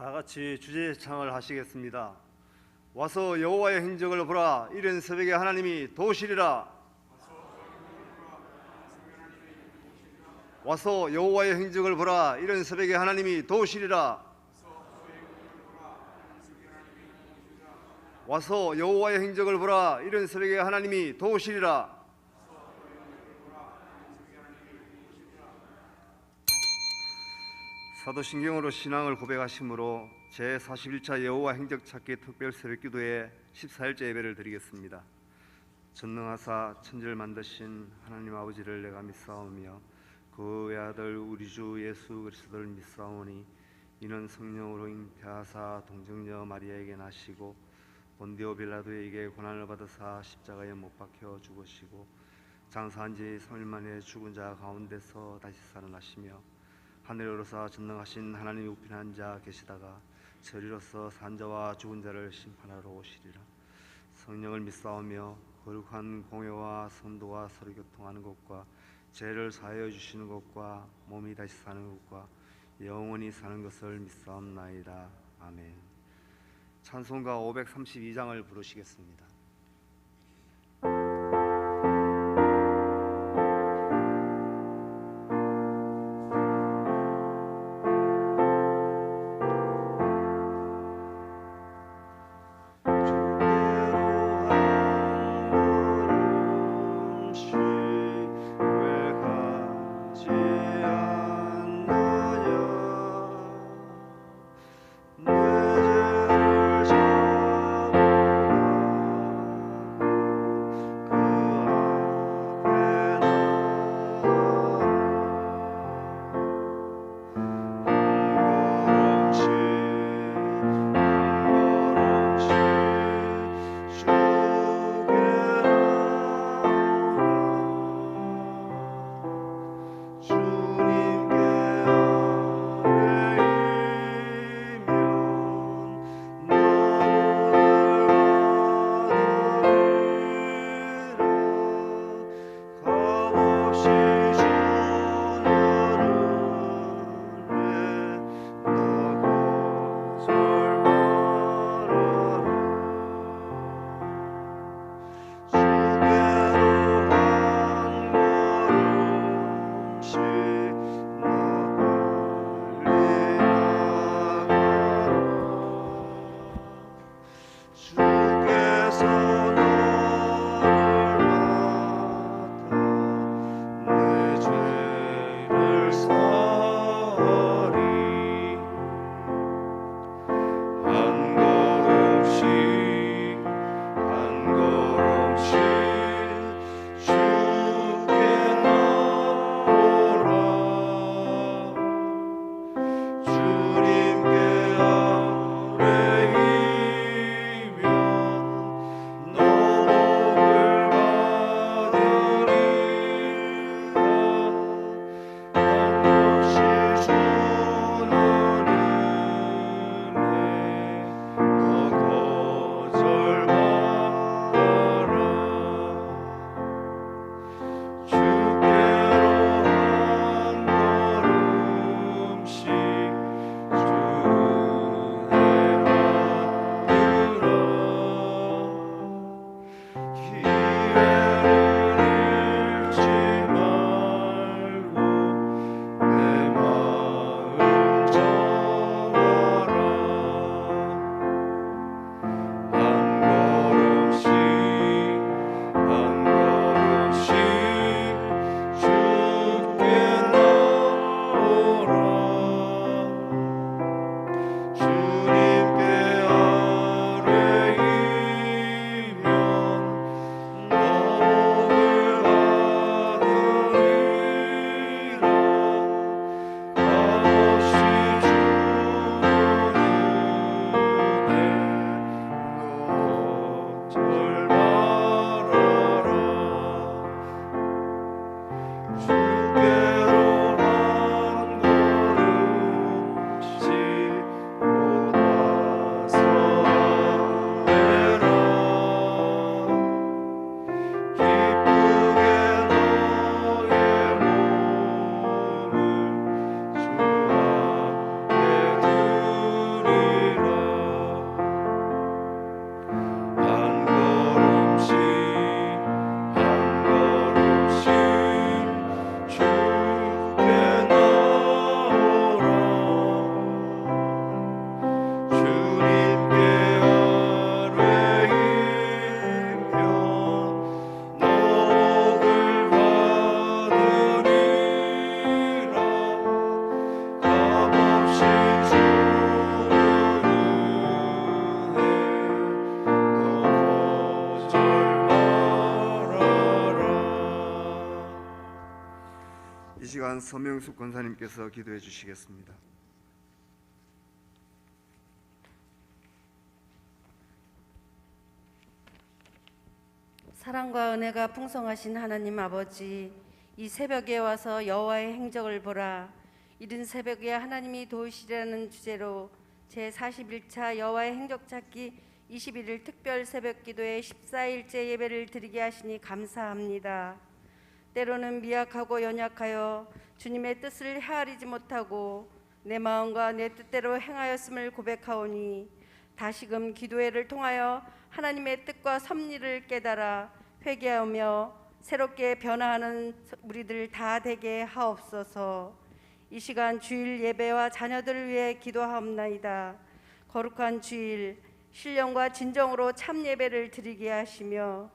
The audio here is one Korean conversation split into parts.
다 같이 주제창을 하시겠습니다. 와서 여호와의 행적을 보라. 이른 새벽에 하나님이 도우시리라. 와서 여호와의 행적을 보라. 이른 새벽에 하나님이 도우시리라. 와서 여호와의 행적을 보라. 이른 새벽에 하나님이 도우시리라. 사도신경으로 신앙을 고백하심으로 제41차 여호와 행적 찾기 특별 새벽기도에 14일째 예배를 드리겠습니다. 전능하사 천지를 만드신 하나님 아버지를 내가 믿사오며 그 외아들 우리 주 예수 그리스도를 믿사오니 이는 성령으로 잉태하사 동정녀 마리아에게 나시고 본디오 빌라도에게 고난을 받으사 십자가에 못 박혀 죽으시고 장사한 지 3일 만에 죽은 자 가운데서 다시 살아나시며 하늘에 오르사 전능하신 하나님이 우편한 자 계시다가 저리로서 산 자와 죽은 자를 심판하러 오시리라. 성령을 믿사오며 거룩한 공회와 성도와 서로 교통하는 것과 죄를 사하여 주시는 것과 몸이 다시 사는 것과 영원히 사는 것을 믿사옵나이다. 아멘. 찬송가 532장을 부르시겠습니다. 이 시간 서명숙 권사님께서 기도해 주시겠습니다. 사랑과 은혜가 풍성하신 하나님 아버지, 이 새벽에 와서 여호와의 행적을 보라. 이른 새벽에 하나님이 도우시라는 주제로 제41차 여호와의 행적 찾기 21일 특별 새벽 기도의 14일째 예배를 드리게 하시니 감사합니다. 때로는 미약하고 연약하여 주님의 뜻을 헤아리지 못하고 내 마음과 내 뜻대로 행하였음을 고백하오니 다시금 기도회를 통하여 하나님의 뜻과 섭리를 깨달아 회개하며 새롭게 변화하는 우리들 다 되게 하옵소서. 이 시간 주일 예배와 자녀들을 위해 기도하옵나이다. 거룩한 주일 신령과 진정으로 참 예배를 드리게 하시며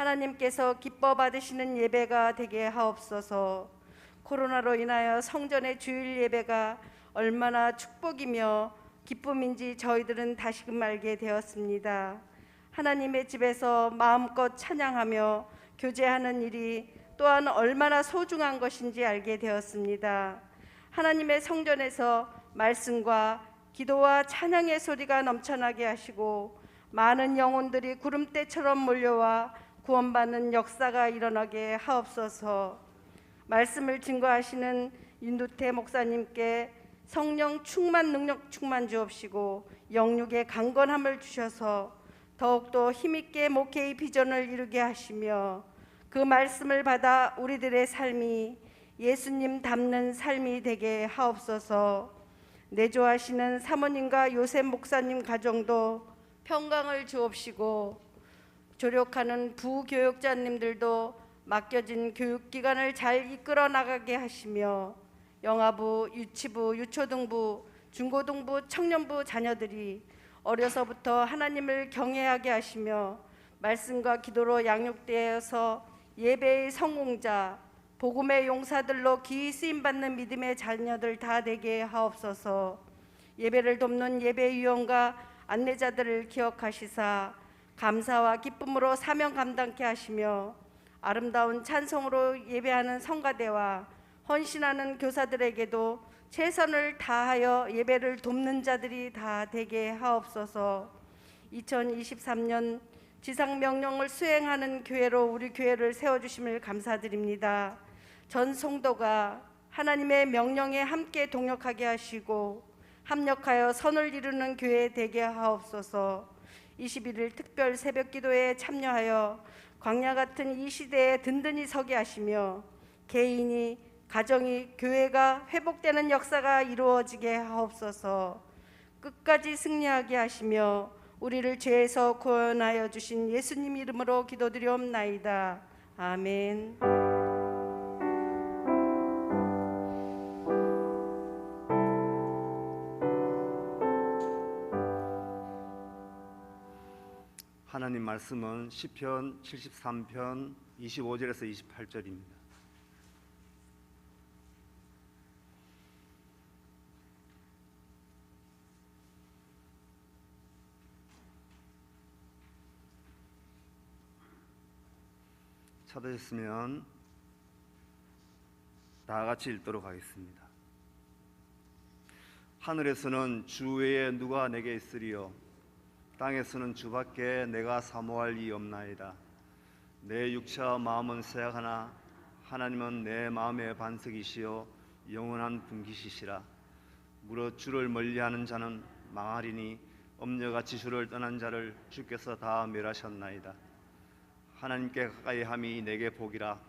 하나님께서 기뻐 받으시는 예배가 되게 하옵소서. 코로나로 인하여 성전의 주일 예배가 얼마나 축복이며 기쁨인지 저희들은 다시금 알게 되었습니다. 하나님의 집에서 마음껏 찬양하며 교제하는 일이 또한 얼마나 소중한 것인지 알게 되었습니다. 하나님의 성전에서 말씀과 기도와 찬양의 소리가 넘쳐나게 하시고 많은 영혼들이 구름대처럼 몰려와 구원받는 역사가 일어나게 하옵소서. 말씀을 증거하시는 윤두태 목사님께 성령 충만 능력 충만 주옵시고 영육의 강건함을 주셔서 더욱더 힘있게 목회의 비전을 이루게 하시며 그 말씀을 받아 우리들의 삶이 예수님 닮는 삶이 되게 하옵소서. 내조하시는 사모님과 요셉 목사님 가정도 평강을 주옵시고 조력하는 부교육자님들도 맡겨진 교육기관을 잘 이끌어 나가게 하시며 영아부, 유치부, 유초등부, 중고등부, 청년부 자녀들이 어려서부터 하나님을 경외하게 하시며 말씀과 기도로 양육되어서 예배의 성공자, 복음의 용사들로 기이 쓰임받는 믿음의 자녀들 다 되게 하옵소서. 예배를 돕는 예배위원과 안내자들을 기억하시사 감사와 기쁨으로 사명 감당케 하시며 아름다운 찬송으로 예배하는 성가대와 헌신하는 교사들에게도 최선을 다하여 예배를 돕는 자들이 다 되게 하옵소서. 2023년 지상명령을 수행하는 교회로 우리 교회를 세워주심을 감사드립니다. 전 성도가 하나님의 명령에 함께 동역하게 하시고 합력하여 선을 이루는 교회 되게 하옵소서. 21일 특별 새벽기도에 참여하여 광야 같은 이 시대에 든든히 서게 하시며 개인이, 가정이, 교회가 회복되는 역사가 이루어지게 하옵소서. 끝까지 승리하게 하시며 우리를 죄에서 구원하여 주신 예수님 이름으로 기도드리옵나이다. 아멘. 하나님 말씀은 시편 73편 25절에서 28절입니다. 찾으셨으면 다 같이 읽도록 하겠습니다. 하늘에서는 주 외에 누가 내게 있으리요, 땅에서는 주밖에 내가 사모할 이 없나이다. 내 육체와 마음은 쇠약하나 하나님은 내 마음의 반석이시요 영원한 분기시시라. 무릇 주를 멀리하는 자는 망하리니 엄녀같이 주를 떠난 자를 주께서 다 멸하셨나이다. 하나님께 가까이 함이 내게 복이라.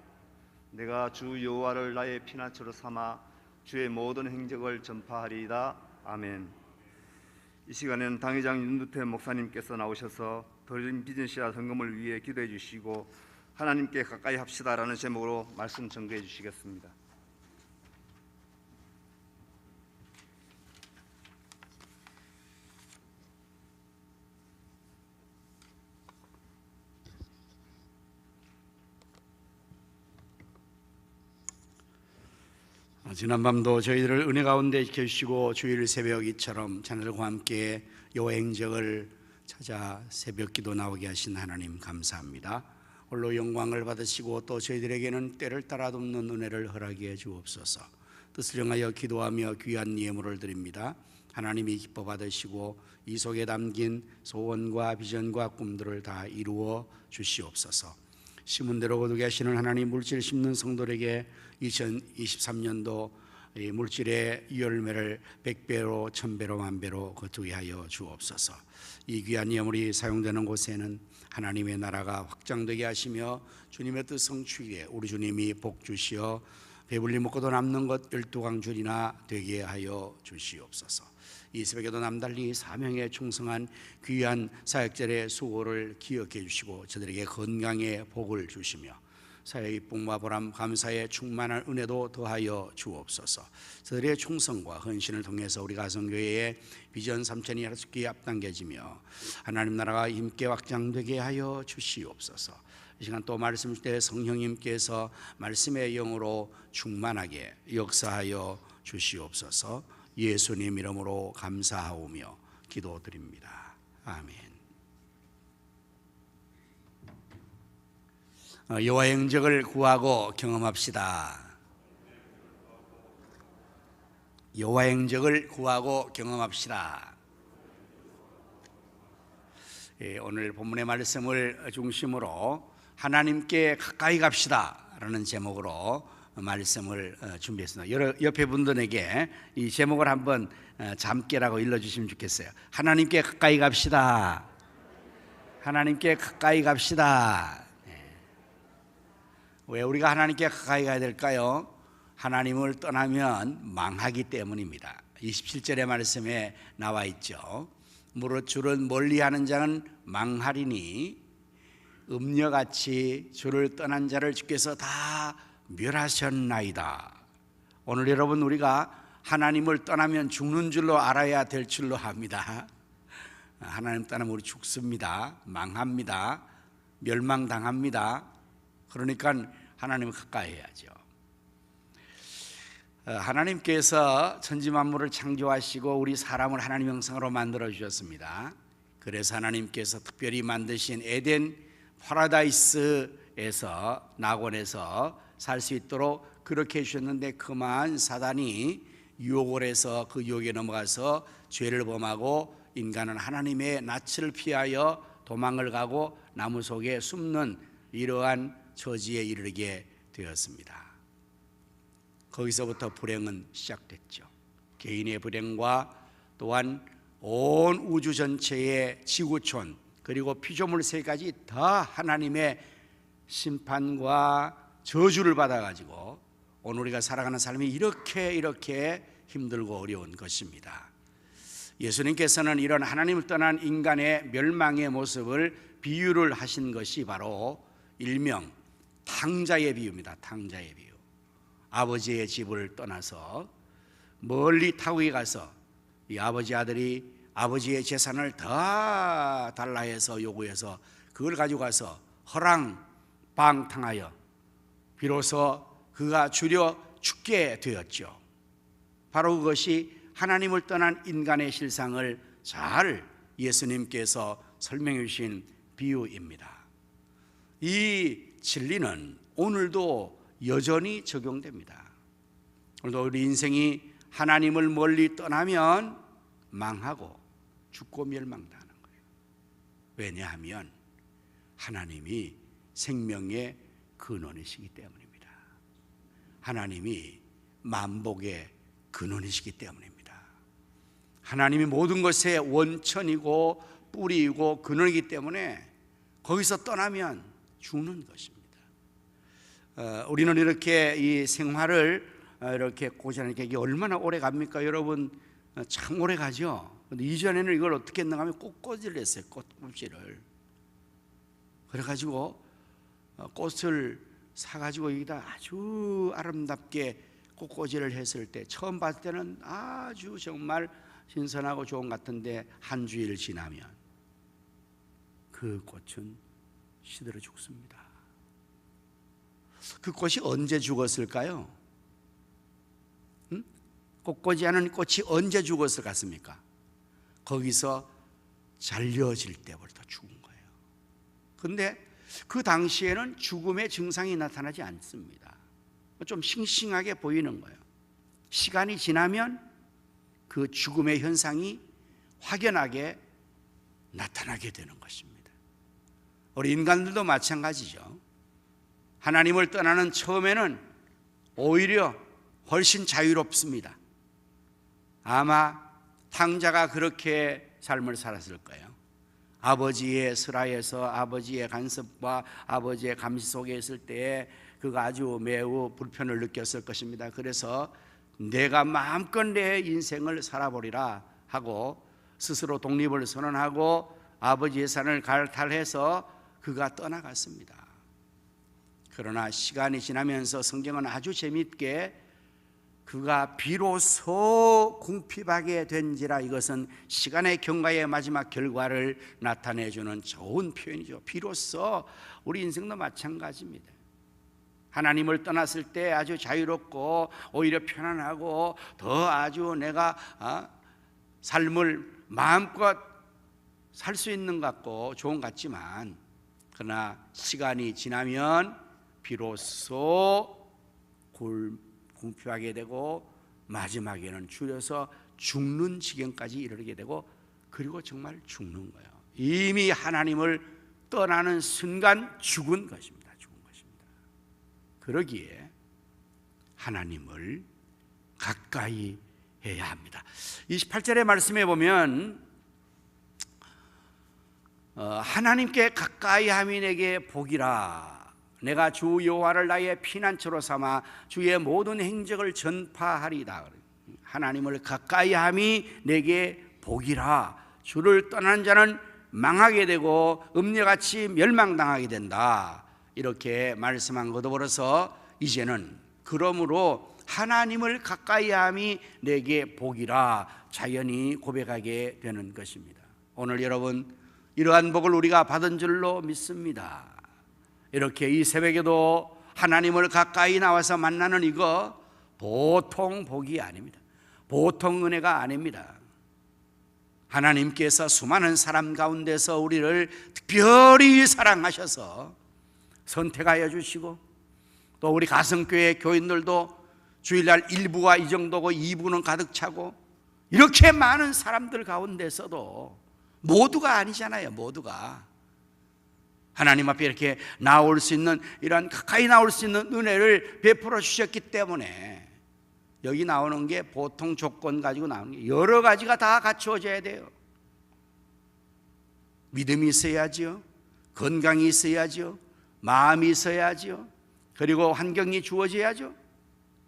내가 주 여호와를 나의 피난처로 삼아 주의 모든 행적을 전파하리이다. 아멘. 이 시간에는 당회장 윤두태 목사님께서 나오셔서 더린 비전시와 성금을 위해 기도해 주시고 하나님께 가까이 합시다라는 제목으로 말씀 전개해 주시겠습니다. 지난밤도 저희들을 은혜 가운데 지켜주시고 주일 새벽 이처럼 자녀들과 함께 여호와의 행적을 찾아 새벽 기도 나오게 하신 하나님 감사합니다. 홀로 영광을 받으시고 또 저희들에게는 때를 따라 돕는 은혜를 허락해 주옵소서. 뜻을 정하여 기도하며 귀한 예물을 드립니다. 하나님이 기뻐 받으시고 이 속에 담긴 소원과 비전과 꿈들을 다 이루어 주시옵소서. 심은 대로 거두게 하시는 하나님, 물질 심는 성도에게 2023년도 이 물질의 열매를 100배로 1000배로 만배로 거두게 하여 주옵소서. 이 귀한 예물이 사용되는 곳에는 하나님의 나라가 확장되게 하시며 주님의 뜻 성취에 우리 주님이 복 주시어 배불리 먹고도 남는 것 12광줄이나 되게 하여 주시옵소서. 이 새벽에도 남달리 사명에 충성한 귀한 사역자의 수고를 기억해 주시고 저들에게 건강의 복을 주시며 사회의 복과 보람 감사의 충만한 은혜도 더하여 주옵소서. 저들의 충성과 헌신을 통해서 우리 가성교회의 비전 3천이 하루속히 앞당겨지며 하나님 나라가 힘께 확장되게 하여 주시옵소서. 이 시간 또 말씀 때 성령님께서 말씀의 영으로 충만하게 역사하여 주시옵소서. 예수님 이름으로 감사하오며 기도드립니다. 아멘. 여호와의 행적을 구하고 경험합시다. 여호와의 행적을 구하고 경험합시다. 오늘 본문의 말씀을 중심으로 하나님께 가까이 갑시다 라는 제목으로 말씀을 준비했습니다. 옆에 분들에게 이 제목을 한번 잠깨라고 일러주시면 좋겠어요. 하나님께 가까이 갑시다. 하나님께 가까이 갑시다. 왜 우리가 하나님께 가까이 가야 될까요? 하나님을 떠나면 망하기 때문입니다. 27절의 말씀에 나와 있죠. 무릇 주를 멀리하는 자는 망하리니 음녀같이 주를 떠난 자를 주께서 다 멸하셨나이다. 오늘 여러분, 우리가 하나님을 떠나면 죽는 줄로 알아야 될 줄로 압니다. 하나님 떠나면 우리 죽습니다. 망합니다. 멸망당합니다. 그러니까 하나님을 가까이 해야죠. 하나님께서 천지만물을 창조하시고 우리 사람을 하나님 형상으로 만들어 주셨습니다. 그래서 하나님께서 특별히 만드신 에덴 파라다이스에서, 낙원에서 살 수 있도록 그렇게 해주셨는데, 그만 사단이 유혹을 해서 그 유혹에 넘어가서 죄를 범하고 인간은 하나님의 낯을 피하여 도망을 가고 나무 속에 숨는 이러한 처지에 이르게 되었습니다. 거기서부터 불행은 시작됐죠. 개인의 불행과 또한 온 우주 전체의 지구촌 그리고 피조물 세까지 다 하나님의 심판과 저주를 받아가지고 오늘 우리가 살아가는 삶이 이렇게 힘들고 어려운 것입니다. 예수님께서는 이런 하나님을 떠난 인간의 멸망의 모습을 비유를 하신 것이 바로 일명 탕자의 비유입니다. 탕자의 비유. 아버지의 집을 떠나서 멀리 타국에 가서 이 아버지 아들이 아버지의 재산을 다 달라 해서 요구해서 그걸 가지고 가서 허랑방탕하여 비로소 그가 주려 죽게 되었죠. 바로 그것이 하나님을 떠난 인간의 실상을 잘 예수님께서 설명해 주신 비유입니다. 이 진리는 오늘도 여전히 적용됩니다. 오늘도 우리 인생이 하나님을 멀리 떠나면 망하고 죽고 멸망당하는 거예요. 왜냐하면 하나님이 생명의 근원이시기 때문입니다. 하나님이 만복의 근원이시기 때문입니다. 하나님이 모든 것의 원천이고 뿌리이고 근원이기 때문에 거기서 떠나면 죽는 것입니다. 우리는 이렇게 이 생활을 이렇게 고전하니까 이게 얼마나 오래 갑니까? 여러분, 참 오래 가죠. 근데 이전에는 이걸 어떻게 했는가 하면 꽃꽂이를 했어요. 꽃꽂이를. 그래가지고 꽃을 사가지고 여기다 아주 아름답게 꽃꽂이를 했을 때 처음 봤을 때는 아주 정말 신선하고 좋은 것 같은데 한 주일 지나면 그 꽃은 시들어 죽습니다. 그 꽃이 언제 죽었을까요? 꽃꽂이하는 꽃이 언제 죽었을 것 같습니까? 거기서 잘려질 때부터 죽은 거예요. 그런데 그 당시에는 죽음의 증상이 나타나지 않습니다. 좀 싱싱하게 보이는 거예요. 시간이 지나면 그 죽음의 현상이 확연하게 나타나게 되는 것입니다. 우리 인간들도 마찬가지죠. 하나님을 떠나는 처음에는 오히려 훨씬 자유롭습니다. 아마 탕자가 그렇게 삶을 살았을 거예요. 아버지의 슬하에서 아버지의 간섭과 아버지의 감시 속에 있을 때에 그가 아주 매우 불편을 느꼈을 것입니다. 그래서 내가 마음껏 내 인생을 살아보리라 하고 스스로 독립을 선언하고 아버지의 산을 갈탈해서 그가 떠나갔습니다. 그러나 시간이 지나면서 성경은 아주 재미있게 그가 비로소 궁핍하게 된지라, 이것은 시간의 경과의 마지막 결과를 나타내주는 좋은 표현이죠. 비로소 우리 인생도 마찬가지입니다. 하나님을 떠났을 때 아주 자유롭고 오히려 편안하고 더 아주 내가 삶을 마음껏 살 수 있는 것 같고 좋은 것 같지만, 그러나 시간이 지나면 비로소 궁핍하게 되고 마지막에는 줄여서 죽는 지경까지 이르게 되고, 그리고 정말 죽는 거예요. 이미 하나님을 떠나는 순간 죽은 것입니다. 그러기에 하나님을 가까이 해야 합니다. 28절의 말씀에 보면 하나님께 가까이 함이 내게 복이라. 내가 주 여호와를 나의 피난처로 삼아 주의 모든 행적을 전파하리다. 하나님을 가까이 함이 내게 복이라. 주를 떠난 자는 망하게 되고 음녀같이 멸망당하게 된다. 이렇게 말씀한 것도 벌어서 이제는 그러므로 하나님을 가까이 함이 내게 복이라 자연히 고백하게 되는 것입니다. 오늘 여러분, 이러한 복을 우리가 받은 줄로 믿습니다. 이렇게 이 새벽에도 하나님을 가까이 나와서 만나는 이거 보통 복이 아닙니다. 보통 은혜가 아닙니다. 하나님께서 수많은 사람 가운데서 우리를 특별히 사랑하셔서 선택하여 주시고, 또 우리 가성교회 교인들도 주일날 1부가 이 정도고 2부는 가득 차고, 이렇게 많은 사람들 가운데서도 모두가 아니잖아요. 모두가 하나님 앞에 이렇게 나올 수 있는, 이런 가까이 나올 수 있는 은혜를 베풀어 주셨기 때문에 여기 나오는 게 보통 조건 가지고 나오는 게 여러 가지가 다 갖추어져야 돼요. 믿음이 있어야죠, 건강이 있어야죠, 마음이 있어야죠, 그리고 환경이 주어져야죠.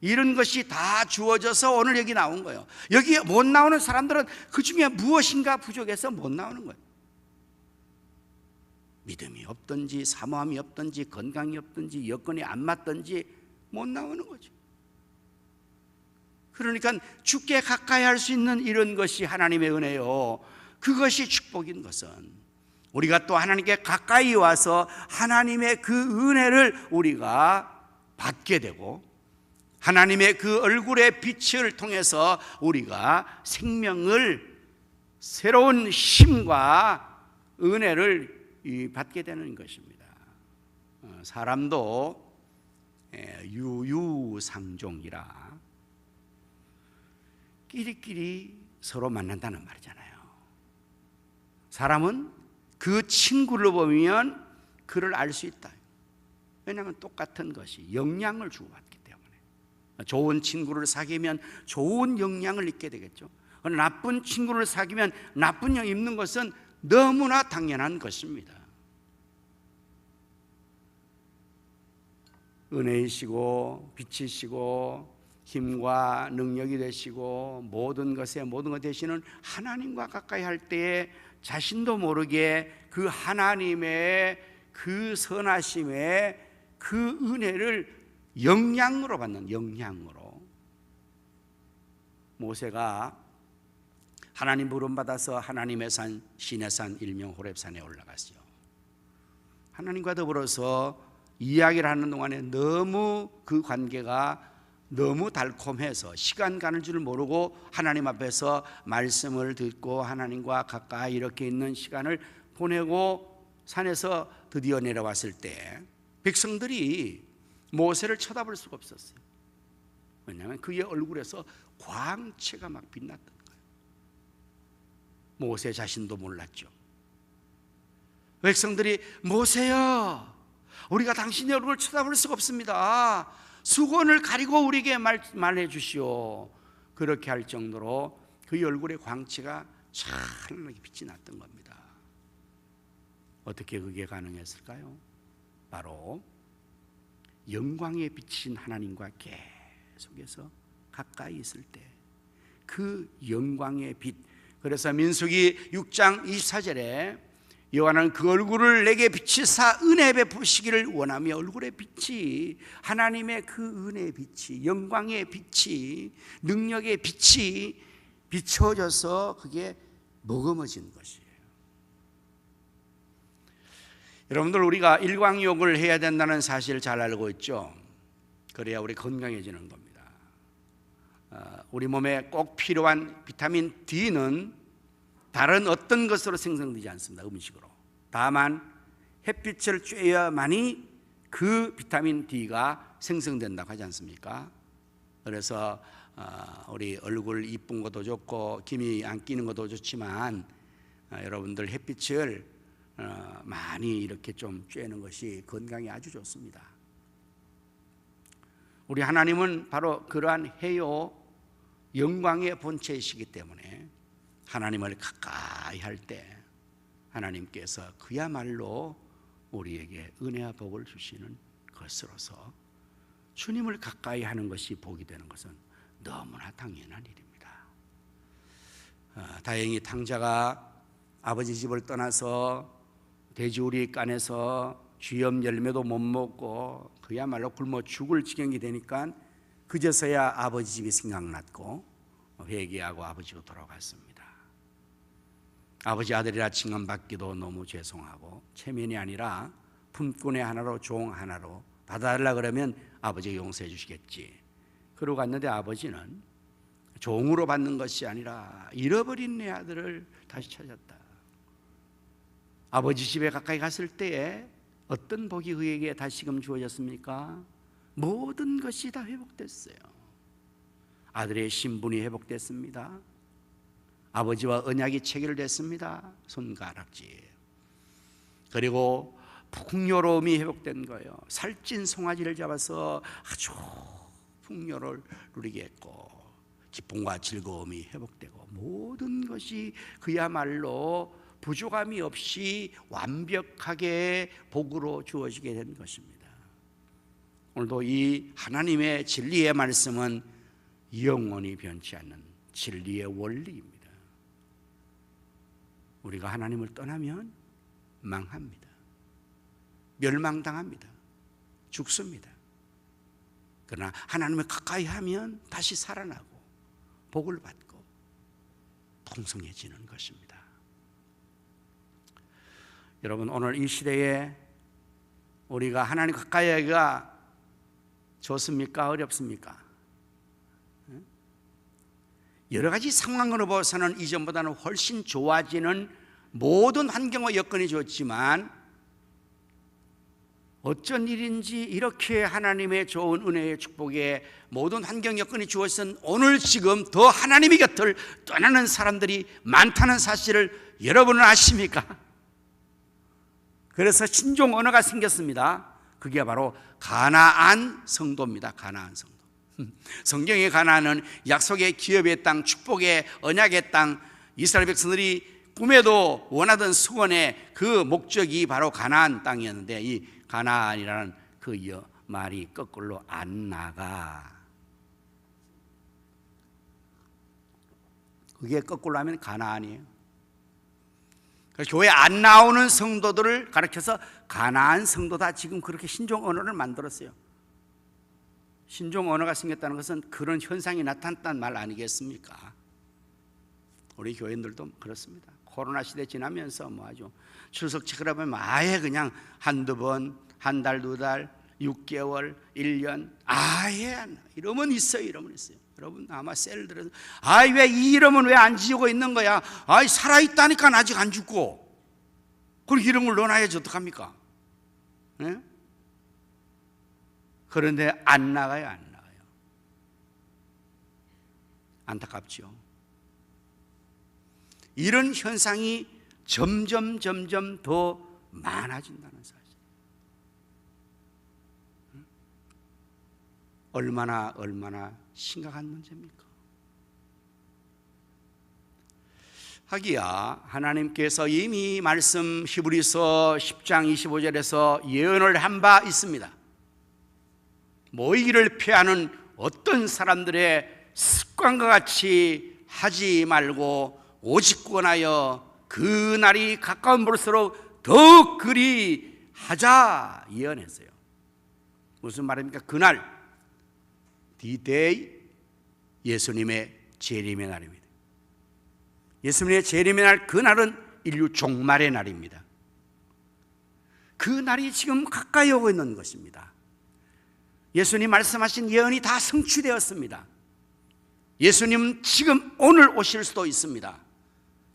이런 것이 다 주어져서 오늘 여기 나온 거예요. 여기에 못 나오는 사람들은 그 중에 무엇인가 부족해서 못 나오는 거예요. 믿음이 없든지 사모함이 없든지 건강이 없든지 여건이 안 맞든지 못 나오는 거죠. 그러니까 주께 가까이 할 수 있는 이런 것이 하나님의 은혜요, 그것이 축복인 것은 우리가 또 하나님께 가까이 와서 하나님의 그 은혜를 우리가 받게 되고, 하나님의 그 얼굴의 빛을 통해서 우리가 생명을, 새로운 힘과 은혜를 받게 되는 것입니다. 사람도 유유상종이라 끼리끼리 서로 만난다는 말이잖아요. 사람은 그 친구를 보면 그를 알 수 있다. 왜냐하면 똑같은 것이 영향을 주고받기 때문에. 좋은 친구를 사귀면 좋은 영향을 입게 되겠죠. 나쁜 친구를 사귀면 나쁜 영향을 입는 것은 너무나 당연한 것입니다. 은혜이시고 빛이시고 힘과 능력이 되시고 모든 것에 모든 것 되시는 하나님과 가까이 할 때에 자신도 모르게 그 하나님의 그 선하심의 그 은혜를 영향으로 받는, 영향으로. 모세가 하나님 부름받아서 하나님의 산, 신의 산 일명 호렙산에 올라갔죠. 하나님과 더불어서 이야기를 하는 동안에 너무 그 관계가 너무 달콤해서 시간 가는 줄 모르고 하나님 앞에서 말씀을 듣고 하나님과 가까이 이렇게 있는 시간을 보내고 산에서 드디어 내려왔을 때 백성들이 모세를 쳐다볼 수가 없었어요. 왜냐하면 그의 얼굴에서 광채가 막 빛났던 거예요. 모세 자신도 몰랐죠. 백성들이 모세여, 우리가 당신의 얼굴을 쳐다볼 수가 없습니다. 수건을 가리고 우리에게 말해 주시오. 그렇게 할 정도로 그의 얼굴에 광채가 찬란하게 빛이 났던 겁니다. 어떻게 그게 가능했을까요? 바로 영광에 비친 하나님과 계속해서 가까이 있을 때 그 영광의 빛. 그래서 민수기 6장 24절에 여호와는 그 얼굴을 내게 비치사 은혜 베푸시기를 원하며, 얼굴의 빛이, 하나님의 그 은혜의 빛이, 영광의 빛이, 능력의 빛이 비춰져서 그게 머금어진 것이에요. 여러분들, 우리가 일광욕을 해야 된다는 사실을 잘 알고 있죠. 그래야 우리 건강해지는 겁니다. 우리 몸에 꼭 필요한 비타민 D는 다른 어떤 것으로 생성되지 않습니다. 음식으로. 다만 햇빛을 쬐야만이 그 비타민 D가 생성된다고 하지 않습니까? 그래서 우리 얼굴 이쁜 것도 좋고 기미 안 끼는 것도 좋지만 여러분들 햇빛을 많이 이렇게 좀 쬐는 것이 건강에 아주 좋습니다. 우리 하나님은 바로 그러한 해요 영광의 본체이시기 때문에 하나님을 가까이 할 때 하나님께서 그야말로 우리에게 은혜와 복을 주시는 것으로서 주님을 가까이 하는 것이 복이 되는 것은 너무나 당연한 일입니다. 다행히 탕자가 아버지 집을 떠나서 돼지우리 깐에서 쥐염 열매도 못 먹고 그야말로 굶어 죽을 지경이 되니까 그제서야 아버지 집이 생각났고 회개하고 아버지로 돌아갔습니다. 아버지 아들이라 칭함받기도 너무 죄송하고 체면이 아니라 품꾼의 하나로 종 하나로 받아달라 그러면 아버지가 용서해 주시겠지. 그러고 갔는데 아버지는 종으로 받는 것이 아니라 잃어버린 내 아들을 다시 찾았다. 아버지 집에 가까이 갔을 때에 어떤 복이 그에게 다시금 주어졌습니까? 모든 것이 다 회복됐어요. 아들의 신분이 회복됐습니다. 아버지와 언약이 체결됐습니다. 손가락질. 그리고 풍요로움이 회복된 거예요. 살찐 송아지를 잡아서 아주 풍요를 누리게 했고 기쁨과 즐거움이 회복되고 모든 것이 그야말로 부족함이 없이 완벽하게 복으로 주어지게 된 것입니다. 오늘도 이 하나님의 진리의 말씀은 영원히 변치 않는 진리의 원리입니다. 우리가 하나님을 떠나면 망합니다. 멸망당합니다. 죽습니다. 그러나 하나님을 가까이 하면 다시 살아나고 복을 받고 풍성해지는 것입니다. 여러분, 오늘 이 시대에 우리가 하나님 가까이 하기가 좋습니까? 어렵습니까? 여러 가지 상황으로 봐서는 이전보다는 훨씬 좋아지는 모든 환경과 여건이 좋지만 어쩐 일인지 이렇게 하나님의 좋은 은혜의 축복에 모든 환경 여건이 주어진 오늘 지금 더 하나님의 곁을 떠나는 사람들이 많다는 사실을 여러분은 아십니까? 그래서 신종 언어가 생겼습니다. 그게 바로 가나안 성도입니다. 가나안 성도. 성경의 가나안은 약속의 기업의 땅, 축복의 언약의 땅, 이스라엘 백성들이 꿈에도 원하던 수건의 그 목적이 바로 가나안 땅이었는데 이 가나안이라는 그 말이 거꾸로 안 나가. 그게 거꾸로 하면 가나안이에요. 그래서 교회 안 나오는 성도들을 가르쳐서 가나안 성도다, 지금 그렇게 신종 언어를 만들었어요. 신종 언어가 생겼다는 것은 그런 현상이 나타났다는 말 아니겠습니까? 우리 교인들도 그렇습니다. 코로나 시대 지나면서 뭐 아주 출석 체크하면 아예 그냥 한두 번, 한 달, 두 달, 6개월, 1년 아예 이러면 있어요. 이러면 있어요. 여러분 아마 셀 들어서 아이 왜 이 이름은 왜 안 지우고 있는 거야? 아이 살아있다니까 아직 안 죽고. 그리고 이름을 넣어놔야지 어떡합니까? 네? 그런데 안 나가요, 안 나가요. 안타깝죠. 이런 현상이 점점 더 많아진다는 사실. 얼마나 심각한 문제입니까? 하기야 하나님께서 이미 말씀 히브리서 10장 25절에서 예언을 한 바 있습니다. 모이기를 피하는 어떤 사람들의 습관과 같이 하지 말고 오직 구원하여 그 날이 가까운 볼수록 더욱 그리 하자 예언했어요. 무슨 말입니까? 그날, D-Day, 예수님의 재림의 날입니다. 예수님의 재림의 날, 그날은 인류 종말의 날입니다. 그 날이 지금 가까이 오고 있는 것입니다. 예수님 말씀하신 예언이 다 성취되었습니다. 예수님은 지금 오늘 오실 수도 있습니다.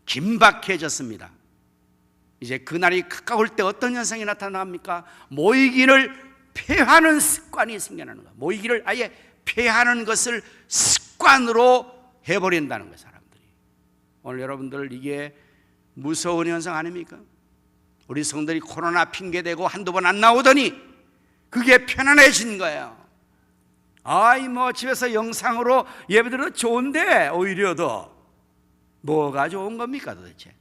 긴박해졌습니다. 이제 그날이 가까울 때 어떤 현상이 나타납니까? 모이기를 폐하는 습관이 생겨나는 거예요. 모이기를 아예 폐하는 것을 습관으로 해버린다는 거예요, 사람들이. 오늘 여러분들 이게 무서운 현상 아닙니까? 우리 성들이 코로나 핑계대고 한두 번 안 나오더니 그게 편안해진 거예요. 아이 뭐 집에서 영상으로 예배드려도 좋은데 오히려 더 뭐가 좋은 겁니까 도대체?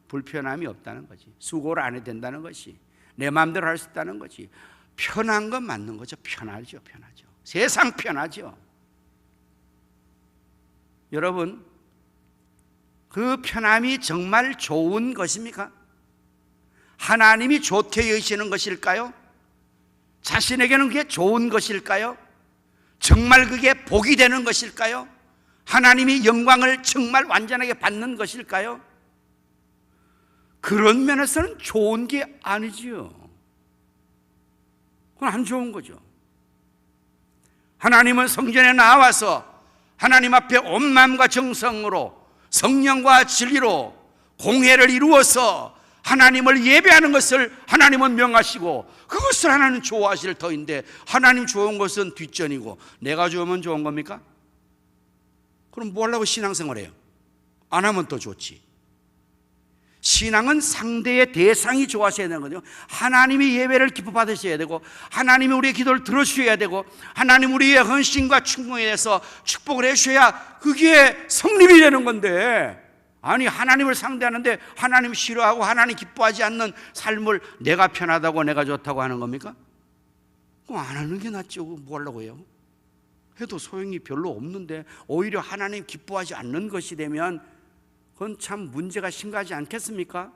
불편함이 없다는 거지. 수고를 안 해도 된다는 것이. 내 마음대로 할 수 있다는 거지. 편한 건 맞는 거죠. 편하죠. 세상 편하죠. 여러분, 그 편함이 정말 좋은 것입니까? 하나님이 좋게 여기시는 것일까요? 자신에게는 그게 좋은 것일까요? 정말 그게 복이 되는 것일까요? 하나님이 영광을 정말 완전하게 받는 것일까요? 그런 면에서는 좋은 게 아니지요. 그건 안 좋은 거죠. 하나님은 성전에 나와서 하나님 앞에 온 마음과 정성으로 성령과 진리로 공회를 이루어서 하나님을 예배하는 것을 하나님은 명하시고 그것을 하나님 좋아하실 터인데 하나님 좋은 것은 뒷전이고 내가 좋으면 좋은 겁니까? 그럼 뭐 하려고 신앙생활해요? 안 하면 더 좋지. 신앙은 상대의 대상이 좋아하셔야 되는 거죠. 하나님이 예배를 기뻐 받으셔야 되고 하나님이 우리의 기도를 들어주셔야 되고 하나님 우리의 헌신과 충성에 대해서 축복을 해주셔야 그게 성립이 되는 건데 아니 하나님을 상대하는데 하나님 싫어하고 하나님 기뻐하지 않는 삶을 내가 편하다고 내가 좋다고 하는 겁니까? 그럼 안 하는 게 낫죠. 뭐 하려고 해요? 해도 소용이 별로 없는데 오히려 하나님 기뻐하지 않는 것이 되면 그건 참 문제가 심각하지 않겠습니까?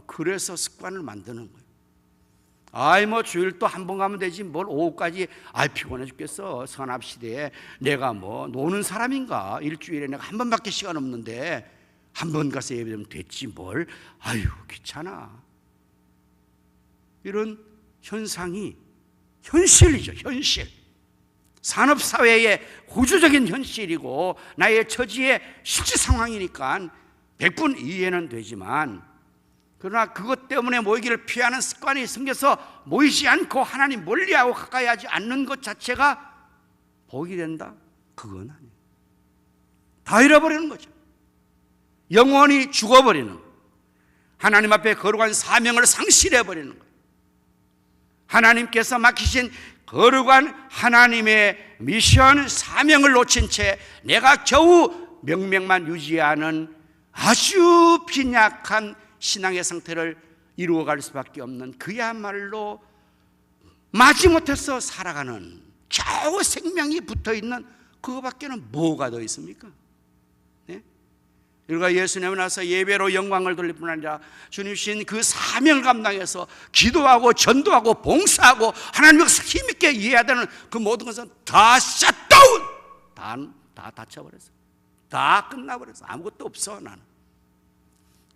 그래서 습관을 만드는 거예요. 아이 뭐 주일 또 한 번 가면 되지 뭘 오후까지 아이 피곤해 죽겠어. 선합시대에 내가 뭐 노는 사람인가? 일주일에 내가 한 번밖에 시간 없는데 한 번 가서 예배드리면 됐지 뭘 아유 귀찮아. 이런 현상이 현실이죠. 현실. 산업사회의 구조적인 현실이고 나의 처지의 실제 상황이니까 100분 이해는 되지만 그러나 그것 때문에 모이기를 피하는 습관이 생겨서 모이지 않고 하나님 멀리하고 가까이 하지 않는 것 자체가 복이 된다? 그건 아니에요. 다 잃어버리는 거죠. 영원히 죽어버리는 거예요. 하나님 앞에 거룩한 사명을 상실해버리는 거예요. 하나님께서 맡기신 거룩한 하나님의 미션 사명을 놓친 채 내가 겨우 명맥만 유지하는 아주 빈약한 신앙의 상태를 이루어갈 수밖에 없는 그야말로 마지못해서 살아가는 겨우 생명이 붙어있는 그거밖에는 뭐가 더 있습니까? 네? 우리가 예수님에 나서 예배로 영광을 돌릴 뿐 아니라 주님 주신 그 사명을 감당해서 기도하고 전도하고 봉사하고 하나님과 힘있게 이해해야 되는 그 모든 것은 다 샷다운! 다 닫혀버렸어. 다 끝나버렸어. 아무것도 없어 나는.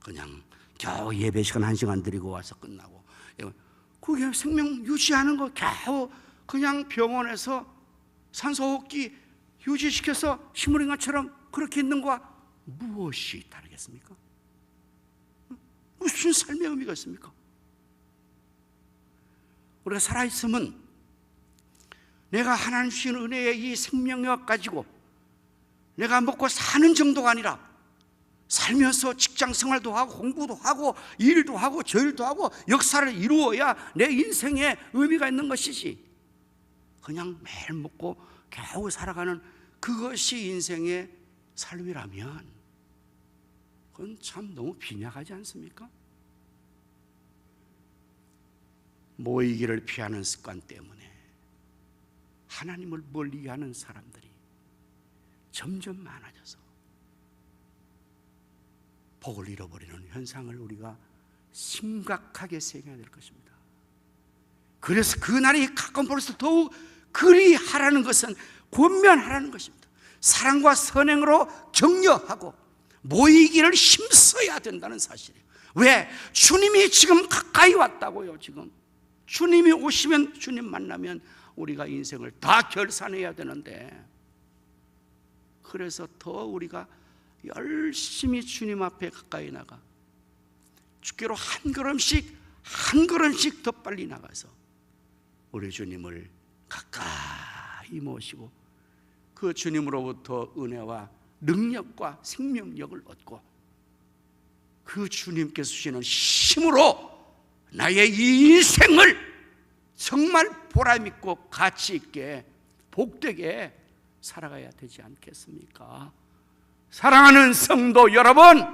그냥 겨우 예배 시간 1시간 드리고 와서 끝나고 그게 생명 유지하는 거 겨우 그냥 병원에서 산소호흡기 유지시켜서 시무링아처럼 그렇게 있는 거와 무엇이 다르겠습니까? 무슨 삶의 의미가 있습니까? 우리가 살아있으면 내가 하나님 주신 은혜의 이 생명력 가지고 내가 먹고 사는 정도가 아니라 살면서 직장 생활도 하고 공부도 하고 일도 하고 저 일도 하고 역사를 이루어야 내 인생에 의미가 있는 것이지, 그냥 매일 먹고 겨우 살아가는 그것이 인생의 삶이라면 그건 참 너무 빈약하지 않습니까? 모이기를 피하는 습관 때문에 하나님을 멀리하는 사람들이 점점 많아져서 복을 잃어버리는 현상을 우리가 심각하게 생각해야 될 것입니다. 그래서 그 날이 가까운 볼수록 더욱 그리하라는 것은 권면하라는 것입니다. 사랑과 선행으로 격려하고 모이기를 힘써야 된다는 사실이에요. 왜? 주님이 지금 가까이 왔다고요. 지금 주님이 오시면, 주님 만나면 우리가 인생을 다 결산해야 되는데, 그래서 더 우리가 열심히 주님 앞에 가까이 나가 주께로 한 걸음씩 더 빨리 나가서 우리 주님을 가까이 모시고 그 주님으로부터 은혜와 능력과 생명력을 얻고 그 주님께서 주시는 힘으로 나의 이 인생을 정말 보람있고 가치있게 복되게 살아가야 되지 않겠습니까? 사랑하는 성도 여러분,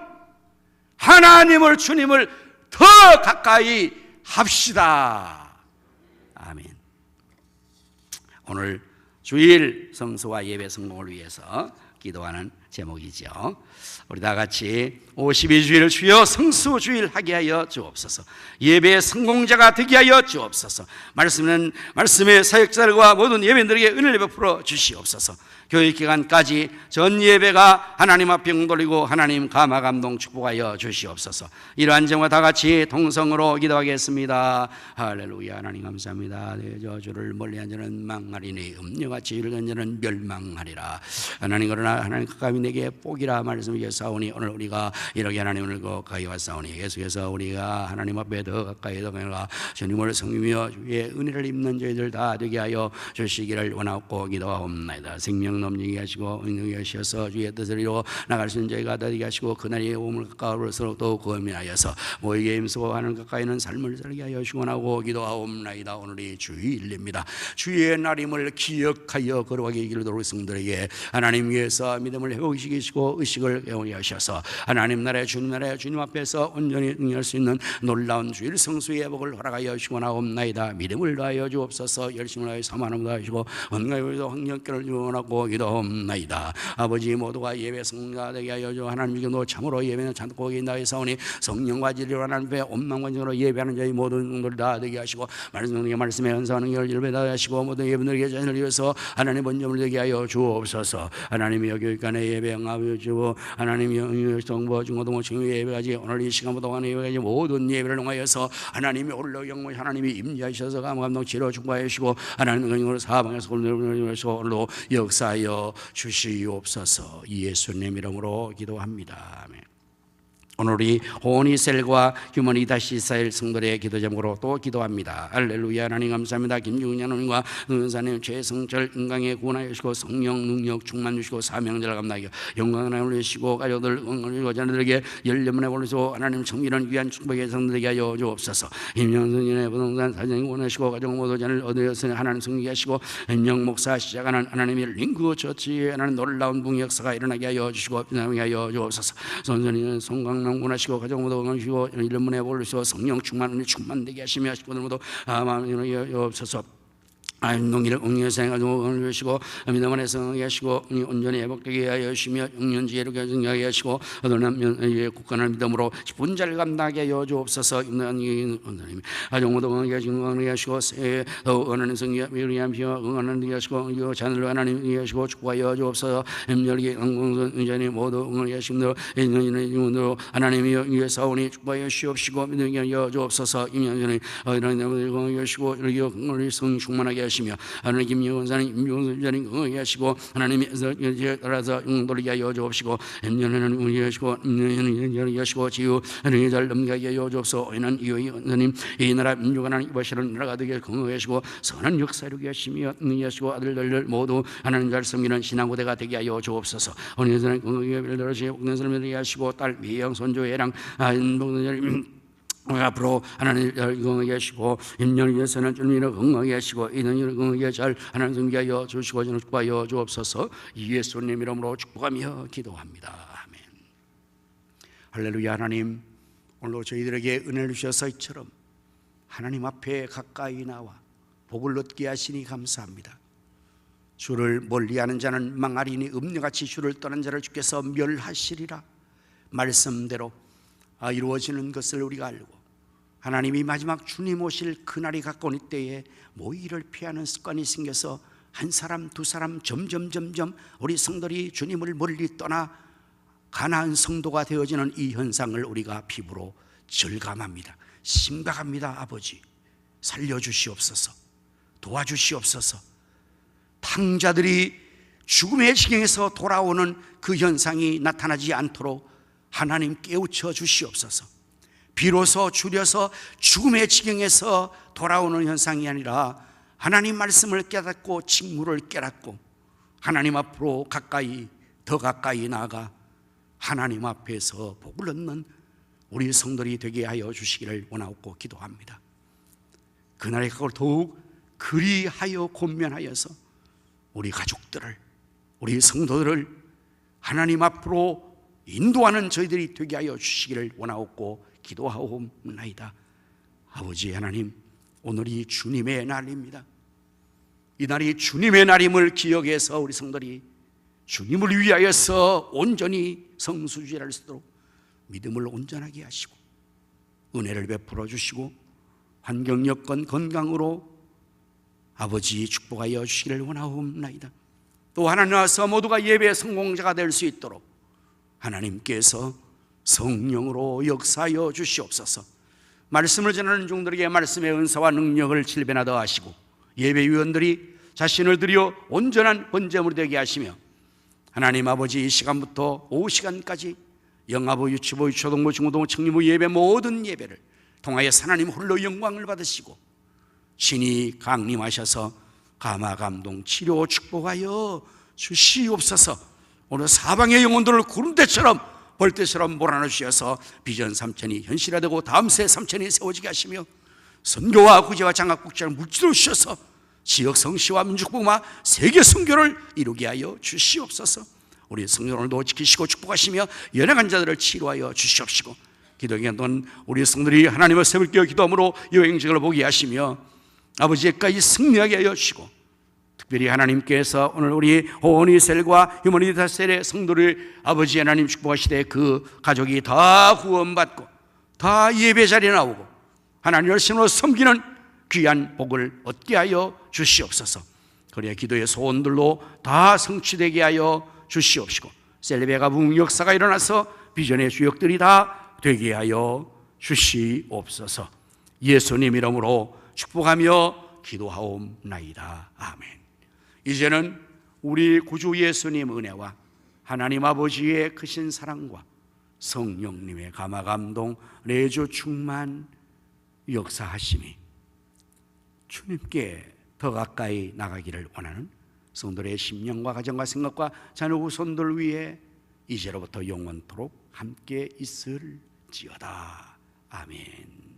하나님을, 주님을 더 가까이 합시다. 아멘. 오늘 주일 성수와 예배 성공을 위해서 기도하는 제목이죠. 우리 다 같이 52주일 주여 성수주일 하게 하여 주옵소서. 예배의 성공자가 되게 하여 주옵소서. 말씀의 사역자들과 모든 예배인들에게 은혜를 베풀어 주시옵소서. 교육 기간까지 전 예배가 하나님 앞에 돌리고 하나님 감화 감동 축복하여 주시옵소서. 이러한 제목과 다 같이 동성으로 기도하겠습니다. 할렐루야. 하나님 감사합니다. 저주를 멀리한 자는 망하리니 음녀같이 이르는 자는 멸망하리라. 하나님, 그러나 하나님 가까이 내게 복이라 말씀하셨사오니 오늘 우리가 이렇게 하나님을 가까이 왔사오니 계속해서 우리가 하나님 앞에 더 가까이 가 주님을 섬기며 주의 은혜를 입는 저희들 다 되게 하여 주시기를 원하고 기도하옵나이다. 생명 넘치게 하시고 능력이 하셔서 주의 뜻을 이루어 나갈 수 있는 저희가 되게 하시고 그날이 오물 가까울수록 더욱 권면하여서 모이게 힘쓰고 하는 가까이는 삶을 살게 하여 주원하고 기도하옵나이다. 오늘이 주일입니다. 주의 날임을 기억하여 걸어가게 길을 도록 성들에게 하나님 위해서 믿음을 회복시키시고 의식을 깨우게 하셔서 하나님 나라의 주님 앞에서 온전히 응할 수 있는 놀라운 주일 성수의 복을 허락하여 주원하옵나이다. 믿음을 다하여 주옵소서. 열심을 다하여 사모하는 것 하시고 언가에서 환경결을 주원하고 기도옵나이다. 아버지, 모두가 예배 성공자 되게 하여 주. 하나님 주께도 참으로 예배는 참고 인다에 사오니 성령과 진리로 하나님 앞에 온망관적으로 예배하는 자의 모든 분들 다 되게 하시고 말씀에 은사하는 결 예배 다 하시고 모든 예배들에게 자신을 위해서 하나님 본점을 되게 하여 주옵소서. 하나님이 여기까지 예배 응하여 주고 하나님이 정보 중고등부 중요 예배까지 오늘 이 시간부터 하는 예배까지 모든 예배를 통하여서 하나님이 올려 영광 하나님이 임재하셔서 감동 치료 축복하여 주시고 하나님 은혜로 사방에서 오늘로 역사하여 주시옵소서. 예수님 이름으로 기도합니다. 아멘. 오늘 우리 호니셀과 휴머니다시사일 성도의 기도 제목으로 또 기도합니다. 할렐루야. 하나님 감사합니다. 김중현 하나님과 은사님 최성철 인강에 구원하여 주시고 성령 능력 충만 주시고 사명자를 감당하여 영광 하나님 올리시고 가족들 응원하시고 자녀들에게 열려문에 올리시고 하나님 정밀한 귀한 축복의 성도되게 하여 주옵소서. 임영선인의 부동산 사장님 원하시고 가정 모두 자녀를 얻으셨으니 하나님 성리게 하시고 임영 목사 시작하는 하나님의 링크 처치에 하나님 놀라운 붕 역사가 일어나게 하여 주시고 비나게 하여 주옵소서. 선선이는 송강남 원하시고 가정 모두 원하시고 이름문에 올리시고 성령 충만되게 하시며 식구들 모두 마음에 없어서 농기를 응해서 해가지고 응하시고 믿음 안에 성하게 하시고 온전히 회복되게 하여 주시며 영년지혜로 결정하게 하시고 어떤 국가를 믿음으로 분자를 감당하게 하여 주옵소서. 하나님 가정 모두 응하게 하시고 더 하나님 성에 위리함시와 응하는 하시고 자녀를 하나님 하시고 축복하여 주옵소서. em열기 응공선 의전이 모두 응하게 하시며 인연으로 하나님이 위해서 오니 축복하여 주옵시고 믿음이 하여 주옵소서. 임양전에 하나님 응하게 하시고 이렇게 성 충만하게 하시며 하나님 김용사님 임용사님 응하게 하시고 하나님께서 따라서 용도를 하여 주옵시고 엠년에는 응하게 하시고 엠년에는 하시고 지유 하나님 잘 넘가게 하여 주옵소서. 이는 이호님 이 나라 민족 하나님 이바시는 나라가 되게 응하게 하시고 선한 역사를 하시며 응하게 하시고 아들들 모두 하나님 잘 섬기는 신앙고대가 되게 하여 주옵소서. 오늘은 응하게 빌더러시 옥년사람을 하시고 딸 미영 손주 애랑 앞으로 하나님 응하게 하시고 인연을 위해서는 주님을 응하게 하시고 인연을 응하게 잘 하나님 섬기하여 주시고 축복하여 주옵소서. 예수님 이름으로 축복하며 기도합니다. 아멘. 할렐루야. 하나님, 오늘도 저희들에게 은혜를 주셔서 이처럼 하나님 앞에 가까이 나와 복을 얻게 하시니 감사합니다. 주를 멀리하는 자는 망하리니 음녀같이 주를 떠난 자를 주께서 멸하시리라. 말씀대로 이루어지는 것을 우리가 알고 하나님이 마지막 주님 오실 그날이 가까운 이때에 모이를 피하는 습관이 생겨서 한 사람 두 사람 점점 우리 성도들이 주님을 멀리 떠나 가나안 성도가 되어지는 이 현상을 우리가 피부로 절감합니다. 심각합니다. 아버지, 살려주시옵소서. 도와주시옵소서. 탕자들이 죽음의 지경에서 돌아오는 그 현상이 나타나지 않도록 하나님 깨우쳐 주시옵소서. 비로소 줄여서 죽음의 지경에서 돌아오는 현상이 아니라 하나님 말씀을 깨닫고 직무를 깨닫고 하나님 앞으로 더 가까이 나아가 하나님 앞에서 복을 얻는 우리 성도들이 되게 하여 주시기를 원하고 기도합니다. 그날의 그걸 더욱 그리하여 권면하여서 우리 가족들을, 우리 성도들을 하나님 앞으로 인도하는 저희들이 되게 하여 주시기를 원하옵고 기도하옵나이다. 아버지 하나님, 오늘이 주님의 날입니다. 이 날이 주님의 날임을 기억해서 우리 성도들이 주님을 위하여서 온전히 성수주의할 수 있도록 믿음을 온전하게 하시고 은혜를 베풀어 주시고 환경 여건 건강으로 아버지 축복하여 주시기를 원하옵나이다. 또 하나님 와서 모두가 예배 성공자가 될 수 있도록 하나님께서 성령으로 역사하여 주시옵소서. 말씀을 전하는 종들에게 말씀의 은사와 능력을 질변하다 하시고 예배위원들이 자신을 들여 온전한 번제물이 되게 하시며 하나님 아버지 이 시간부터 오후 시간까지 영아부, 유치부, 유초동부, 중고동부, 청리부 예배 모든 예배를 통하여 하나님 홀로 영광을 받으시고 신이 강림하셔서 감화, 감동, 치료 축복하여 주시옵소서. 오늘 사방의 영혼들을 구름대처럼 벌떼처럼 몰아넣어 주셔서 비전 3천이 현실화되고 다음 새 3천이 세워지게 하시며 선교와 구제와 장학국제를 물질로 주셔서 지역 성시와 민족복음화 세계 선교를 이루게 하여 주시옵소서. 우리 성도들도 지키시고 축복하시며 연약한 자들을 치료하여 주시옵시고 기도기간 동안 우리 성도들이 하나님의 새벽기도 기도함으로 여행직을 보게 하시며 아버지께까지 승리하게 하여 주시고 특별히 하나님께서 오늘 우리 호니셀과 휴머니타셀의 성도를 아버지 하나님 축복하시되 그 가족이 다 구원받고 다 예배 자리에 나오고 하나님을 신으로 섬기는 귀한 복을 얻게 하여 주시옵소서. 그래야 기도의 소원들로 다 성취되게 하여 주시옵시고 셀레베가 부흥 역사가 일어나서 비전의 주역들이 다 되게 하여 주시옵소서. 예수님 이름으로 축복하며 기도하옵나이다. 아멘. 이제는 우리 구주 예수님 은혜와 하나님 아버지의 크신 사랑과 성령님의 감화 감동 내주 충만 역사하심이 주님께 더 가까이 나가기를 원하는 성도의 심령과 가정과 생각과 자녀 후손들 위해 이제로부터 영원토록 함께 있을지어다. 아멘.